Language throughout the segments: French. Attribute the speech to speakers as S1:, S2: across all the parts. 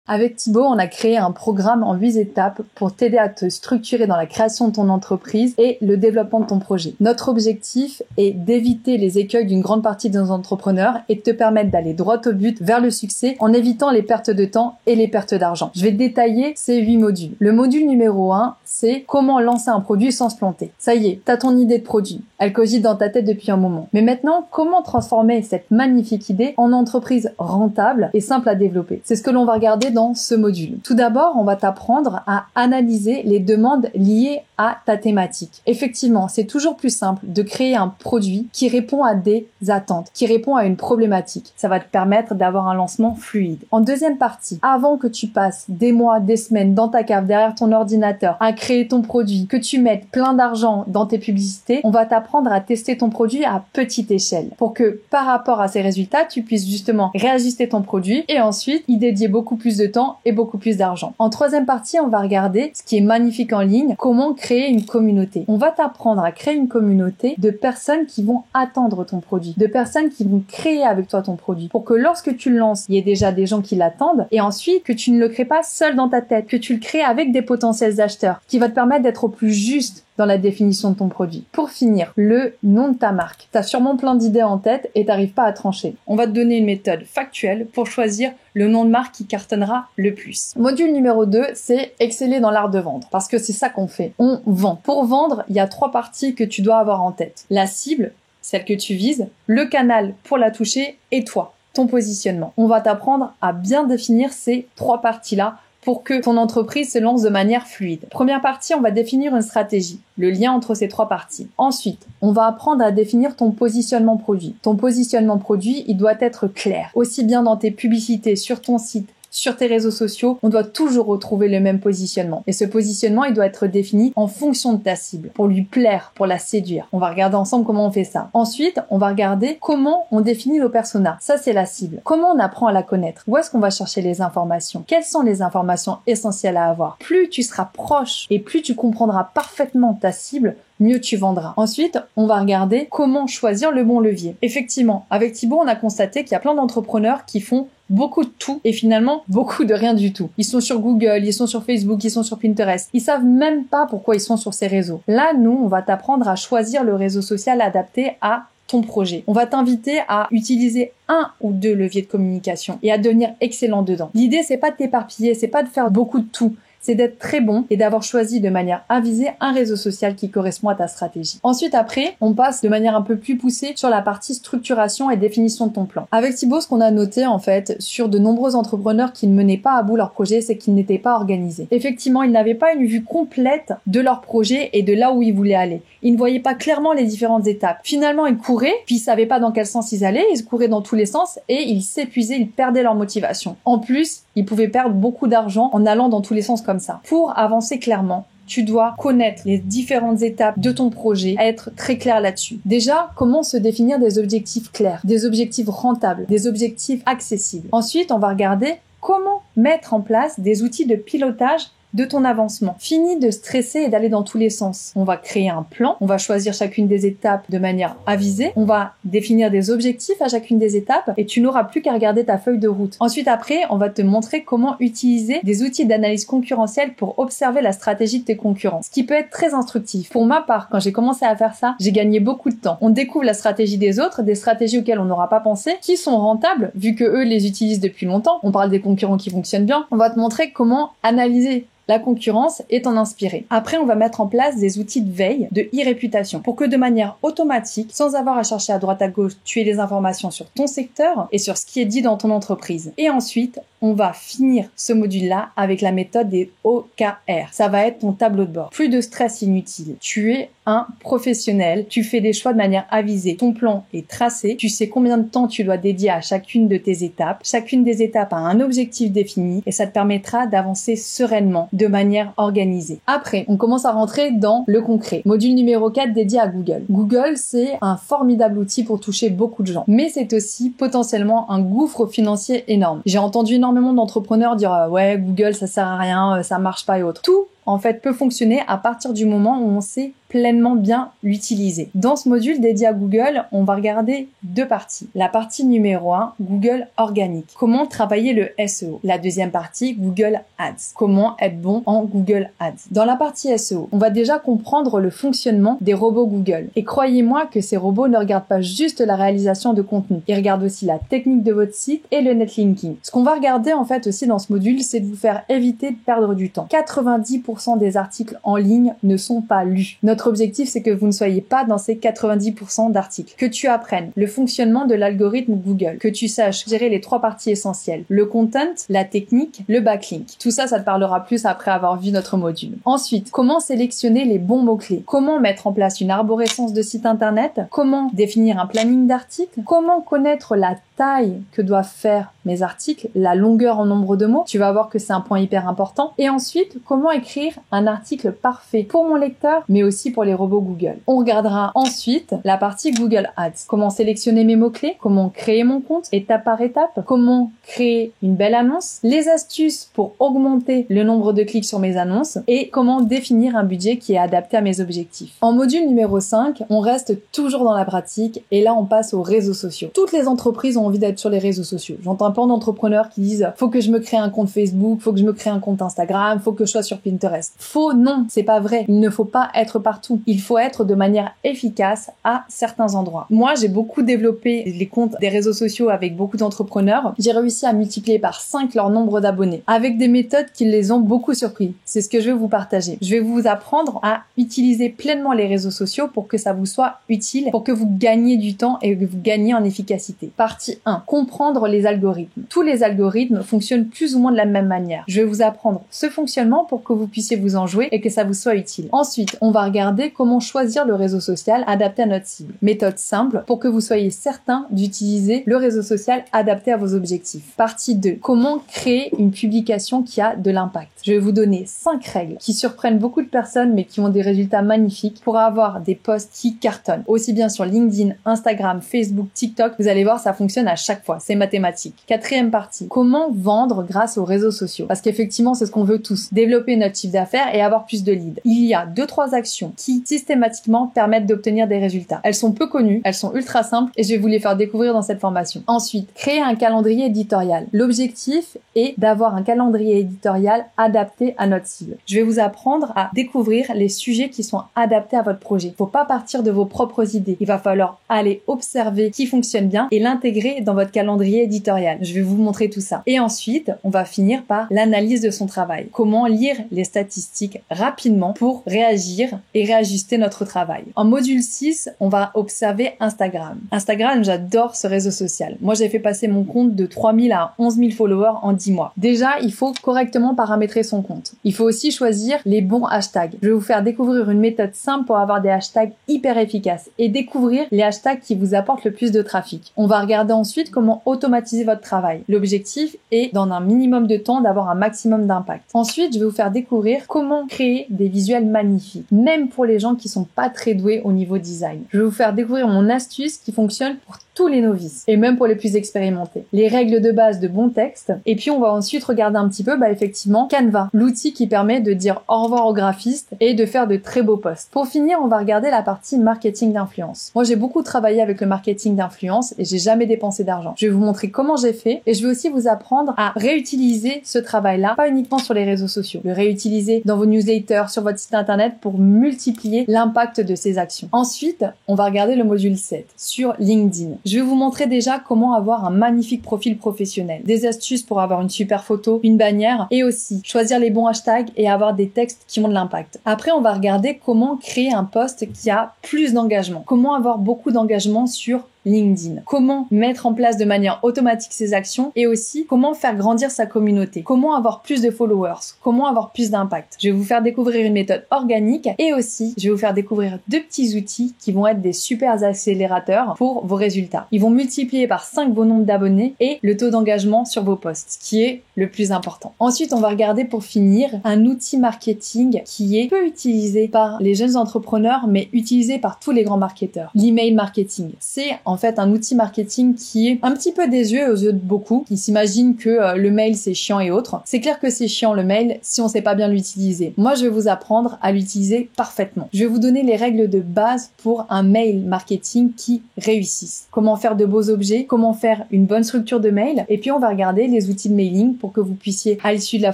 S1: Avec Thibaut, on a créé un programme en 8 étapes pour t'aider à te structurer dans la création de ton entreprise et le développement de ton projet. Notre objectif est d'éviter les écueils d'une grande partie de nos entrepreneurs et de te permettre d'aller droit au but vers le succès en évitant les pertes de temps et les pertes d'argent. Je vais détailler ces 8 modules. Le module numéro 1, c'est comment lancer un produit sans se planter. Ça y est, t'as ton idée de produit. Elle cogite dans ta tête depuis un moment. Mais maintenant, comment transformer cette magnifique idée en entreprise rentable et simple à développer? C'est ce que l'on va regarder dans ce module. Tout d'abord, on va t'apprendre à analyser les demandes liées à ta thématique. Effectivement, c'est toujours plus simple de créer un produit qui répond à des attentes, qui répond à une problématique. Ça va te permettre d'avoir un lancement fluide. En deuxième partie, avant que tu passes des mois, des semaines dans ta cave derrière ton ordinateur à créer ton produit, que tu mettes plein d'argent dans tes publicités, on va t'apprendre à tester ton produit à petite échelle pour que par rapport à ces résultats, tu puisses justement réajuster ton produit et ensuite y dédier beaucoup plus de temps et beaucoup plus d'argent. En troisième partie, on va regarder ce qui est magnifique en ligne, comment créer une communauté. On va t'apprendre à créer une communauté de personnes qui vont attendre ton produit, de personnes qui vont créer avec toi ton produit pour que lorsque tu le lances, il y ait déjà des gens qui l'attendent et ensuite que tu ne le crées pas seul dans ta tête, que tu le crées avec des potentiels acheteurs qui va te permettre d'être au plus juste dans la définition de ton produit. Pour finir, le nom de ta marque. T'as sûrement plein d'idées en tête et t'arrives pas à trancher. On va te donner une méthode factuelle pour choisir le nom de marque qui cartonnera le plus. Module numéro 2, c'est exceller dans l'art de vendre. Parce que c'est ça qu'on fait. On vend. Pour vendre, il y a 3 parties que tu dois avoir en tête. La cible, celle que tu vises, le canal pour la toucher et toi, ton positionnement. On va t'apprendre à bien définir ces 3 parties-là pour que ton entreprise se lance de manière fluide. Première partie, on va définir une stratégie, le lien entre ces 3 parties. Ensuite, on va apprendre à définir ton positionnement produit. Ton positionnement produit, il doit être clair. Aussi bien dans tes publicités, sur ton site, sur tes réseaux sociaux, on doit toujours retrouver le même positionnement. Et ce positionnement, il doit être défini en fonction de ta cible, pour lui plaire, pour la séduire. On va regarder ensemble comment on fait ça. Ensuite, on va regarder comment on définit le persona. Ça, c'est la cible. Comment on apprend à la connaître? Où est-ce qu'on va chercher les informations? Quelles sont les informations essentielles à avoir? Plus tu seras proche et plus tu comprendras parfaitement ta cible, mieux tu vendras. Ensuite, on va regarder comment choisir le bon levier. Effectivement, avec Thibaut, on a constaté qu'il y a plein d'entrepreneurs qui font beaucoup de tout et finalement beaucoup de rien du tout. Ils sont sur Google, ils sont sur Facebook, ils sont sur Pinterest. Ils savent même pas pourquoi ils sont sur ces réseaux. Là, nous, on va t'apprendre à choisir le réseau social adapté à ton projet. On va t'inviter à utiliser 1 ou 2 leviers de communication et à devenir excellent dedans. L'idée, c'est pas de t'éparpiller, c'est pas de faire beaucoup de tout. C'est d'être très bon et d'avoir choisi de manière avisée un réseau social qui correspond à ta stratégie. Ensuite, après, on passe de manière un peu plus poussée sur la partie structuration et définition de ton plan. Avec Thibaut, ce qu'on a noté, en fait, sur de nombreux entrepreneurs qui ne menaient pas à bout leur projet, c'est qu'ils n'étaient pas organisés. Effectivement, ils n'avaient pas une vue complète de leur projet et de là où ils voulaient aller. Ils ne voyaient pas clairement les différentes étapes. Finalement, ils couraient, puis ils savaient pas dans quel sens ils allaient, ils couraient dans tous les sens et ils s'épuisaient, ils perdaient leur motivation. En plus, ils pouvaient perdre beaucoup d'argent en allant dans tous les sens comme ça. Pour avancer clairement, tu dois connaître les différentes étapes de ton projet, être très clair là-dessus. Déjà, comment se définir des objectifs clairs, des objectifs rentables, des objectifs accessibles. Ensuite, on va regarder comment mettre en place des outils de pilotage de ton avancement. Fini de stresser et d'aller dans tous les sens. On va créer un plan, on va choisir chacune des étapes de manière avisée, on va définir des objectifs à chacune des étapes et tu n'auras plus qu'à regarder ta feuille de route. Ensuite, après, on va te montrer comment utiliser des outils d'analyse concurrentielle pour observer la stratégie de tes concurrents, ce qui peut être très instructif. Pour ma part, quand j'ai commencé à faire ça, j'ai gagné beaucoup de temps. On découvre la stratégie des autres, des stratégies auxquelles on n'aura pas pensé, qui sont rentables vu que eux les utilisent depuis longtemps. On parle des concurrents qui fonctionnent bien. On va te montrer comment analyser la concurrence et t'en inspirer. Après, on va mettre en place des outils de veille, de e-réputation, pour que de manière automatique, sans avoir à chercher à droite à gauche, tu aies les informations sur ton secteur et sur ce qui est dit dans ton entreprise. Et ensuite, on va finir ce module-là avec la méthode des OKR. Ça va être ton tableau de bord. Plus de stress inutile. Tu es un professionnel, tu fais des choix de manière avisée. Ton plan est tracé, tu sais combien de temps tu dois dédier à chacune de tes étapes. Chacune des étapes a un objectif défini et ça te permettra d'avancer sereinement, de manière organisée. Après, on commence à rentrer dans le concret. Module numéro 4 dédié à Google. Google, c'est un formidable outil pour toucher beaucoup de gens, mais c'est aussi potentiellement un gouffre financier énorme. J'ai entendu énormément d'entrepreneurs dire ouais, Google, ça sert à rien, ça marche pas et autres. Tout en fait peut fonctionner à partir du moment où on sait pleinement bien l'utiliser. Dans ce module dédié à Google, on va regarder deux parties. La partie numéro 1, Google organique. Comment travailler le SEO. La deuxième partie, Google Ads. Comment être bon en Google Ads. Dans la partie SEO, on va déjà comprendre le fonctionnement des robots Google. Et croyez-moi que ces robots ne regardent pas juste la réalisation de contenu. Ils regardent aussi la technique de votre site et le netlinking. Ce qu'on va regarder en fait aussi dans ce module, c'est de vous faire éviter de perdre du temps. 90% des articles en ligne ne sont pas lus. Notre objectif, c'est que vous ne soyez pas dans ces 90% d'articles. Que tu apprennes le fonctionnement de l'algorithme Google. Que tu saches gérer les trois parties essentielles. Le content, la technique, le backlink. Tout ça, ça te parlera plus après avoir vu notre module. Ensuite, comment sélectionner les bons mots-clés. Comment mettre en place une arborescence de site internet. Comment définir un planning d'articles. Comment connaître la taille que doivent faire mes articles, la longueur en nombre de mots. Tu vas voir que c'est un point hyper important. Et ensuite, comment écrire un article parfait pour mon lecteur, mais aussi pour les robots Google. On regardera ensuite la partie Google Ads. Comment sélectionner mes mots-clés, comment créer mon compte, étape par étape, comment créer une belle annonce, les astuces pour augmenter le nombre de clics sur mes annonces et comment définir un budget qui est adapté à mes objectifs. En module numéro 5, on reste toujours dans la pratique et là, on passe aux réseaux sociaux. Toutes les entreprises ont envie d'être sur les réseaux sociaux. J'entends plein d'entrepreneurs qui disent « faut que je me crée un compte Facebook, faut que je me crée un compte Instagram, faut que je sois sur Pinterest ». Faux, non, c'est pas vrai. Il ne faut pas être partout. Il faut être de manière efficace à certains endroits. Moi, j'ai beaucoup développé les comptes des réseaux sociaux avec beaucoup d'entrepreneurs. J'ai réussi à multiplier par 5 leur nombre d'abonnés avec des méthodes qui les ont beaucoup surpris. C'est ce que je vais vous partager. Je vais vous apprendre à utiliser pleinement les réseaux sociaux pour que ça vous soit utile, pour que vous gagniez du temps et que vous gagniez en efficacité. Partie 1. Comprendre les algorithmes. Tous les algorithmes fonctionnent plus ou moins de la même manière. Je vais vous apprendre ce fonctionnement pour que vous puissiez vous en jouer et que ça vous soit utile. Ensuite, on va regarder comment choisir le réseau social adapté à notre cible. Méthode simple pour que vous soyez certain d'utiliser le réseau social adapté à vos objectifs. Partie 2. Comment créer une publication qui a de l'impact. Je vais vous donner 5 règles qui surprennent beaucoup de personnes mais qui ont des résultats magnifiques pour avoir des posts qui cartonnent. Aussi bien sur LinkedIn, Instagram, Facebook, TikTok. Vous allez voir, ça fonctionne à chaque fois. C'est mathématique. Quatrième partie. Comment vendre grâce aux réseaux sociaux. Parce qu'effectivement, c'est ce qu'on veut tous. Développer notre chiffre d'affaires et avoir plus de leads. Il y a 2-3 actions qui systématiquement permettent d'obtenir des résultats. Elles sont peu connues, elles sont ultra simples et je vais vous les faire découvrir dans cette formation. Ensuite, créer un calendrier éditorial. L'objectif est d'avoir un calendrier éditorial adapté à notre cible. Je vais vous apprendre à découvrir les sujets qui sont adaptés à votre projet. Faut pas partir de vos propres idées. Il va falloir aller observer qui fonctionne bien et l'intégrer dans votre calendrier éditorial. Je vais vous montrer tout ça. Et ensuite, on va finir par l'analyse de son travail. Comment lire les statistiques rapidement pour réagir et réajuster notre travail. En module 6, on va observer Instagram. Instagram, j'adore ce réseau social. Moi, j'ai fait passer mon compte de 3000 à 11 000 followers en 10 mois. Déjà, il faut correctement paramétrer son compte. Il faut aussi choisir les bons hashtags. Je vais vous faire découvrir une méthode simple pour avoir des hashtags hyper efficaces et découvrir les hashtags qui vous apportent le plus de trafic. On va regarder ensuite comment automatiser votre travail. L'objectif est, dans un minimum de temps, d'avoir un maximum d'impact. Ensuite, je vais vous faire découvrir comment créer des visuels magnifiques, même pour les gens qui sont pas très doués au niveau design. Je vais vous faire découvrir mon astuce qui fonctionne pour tous les novices et même pour les plus expérimentés. Les règles de base de bon texte et puis on va ensuite regarder un petit peu effectivement Canva, l'outil qui permet de dire au revoir aux graphistes et de faire de très beaux posts. Pour finir, on va regarder la partie marketing d'influence. Moi, j'ai beaucoup travaillé avec le marketing d'influence et j'ai jamais dépensé d'argent. Je vais vous montrer comment j'ai fait et je vais aussi vous apprendre à réutiliser ce travail-là, pas uniquement sur les réseaux sociaux, le réutiliser dans vos newsletters, sur votre site internet pour multiplier l'impact de ces actions. Ensuite, on va regarder le module 7 sur LinkedIn. Je vais vous montrer déjà comment avoir un magnifique profil professionnel, des astuces pour avoir une super photo, une bannière et aussi choisir les bons hashtags et avoir des textes qui ont de l'impact. Après, on va regarder comment créer un post qui a plus d'engagement, comment avoir beaucoup d'engagement sur LinkedIn. Comment mettre en place de manière automatique ces actions et aussi comment faire grandir sa communauté. Comment avoir plus de followers. Comment avoir plus d'impact. Je vais vous faire découvrir une méthode organique et aussi je vais vous faire découvrir 2 petits outils qui vont être des super accélérateurs pour vos résultats. Ils vont multiplier par 5 vos nombres d'abonnés et le taux d'engagement sur vos posts, qui est le plus important. Ensuite, on va regarder pour finir un outil marketing qui est peu utilisé par les jeunes entrepreneurs mais utilisé par tous les grands marketeurs. L'email marketing. C'est en en fait un outil marketing qui est un petit peu désuet aux yeux de beaucoup, qui s'imaginent que le mail c'est chiant et autres. C'est clair que c'est chiant le mail si on sait pas bien l'utiliser. Moi, je vais vous apprendre à l'utiliser parfaitement. Je vais vous donner les règles de base pour un mail marketing qui réussisse. Comment faire de beaux objets, comment faire une bonne structure de mail, et puis on va regarder les outils de mailing pour que vous puissiez, à l'issue de la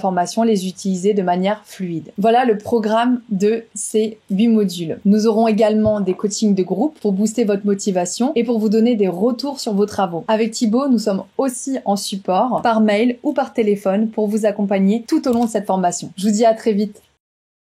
S1: formation, les utiliser de manière fluide. Voilà le programme de ces 8 modules. Nous aurons également des coachings de groupe pour booster votre motivation et pour vous donner des retours sur vos travaux. Avec Thibaut, nous sommes aussi en support par mail ou par téléphone pour vous accompagner tout au long de cette formation. Je vous dis à très vite.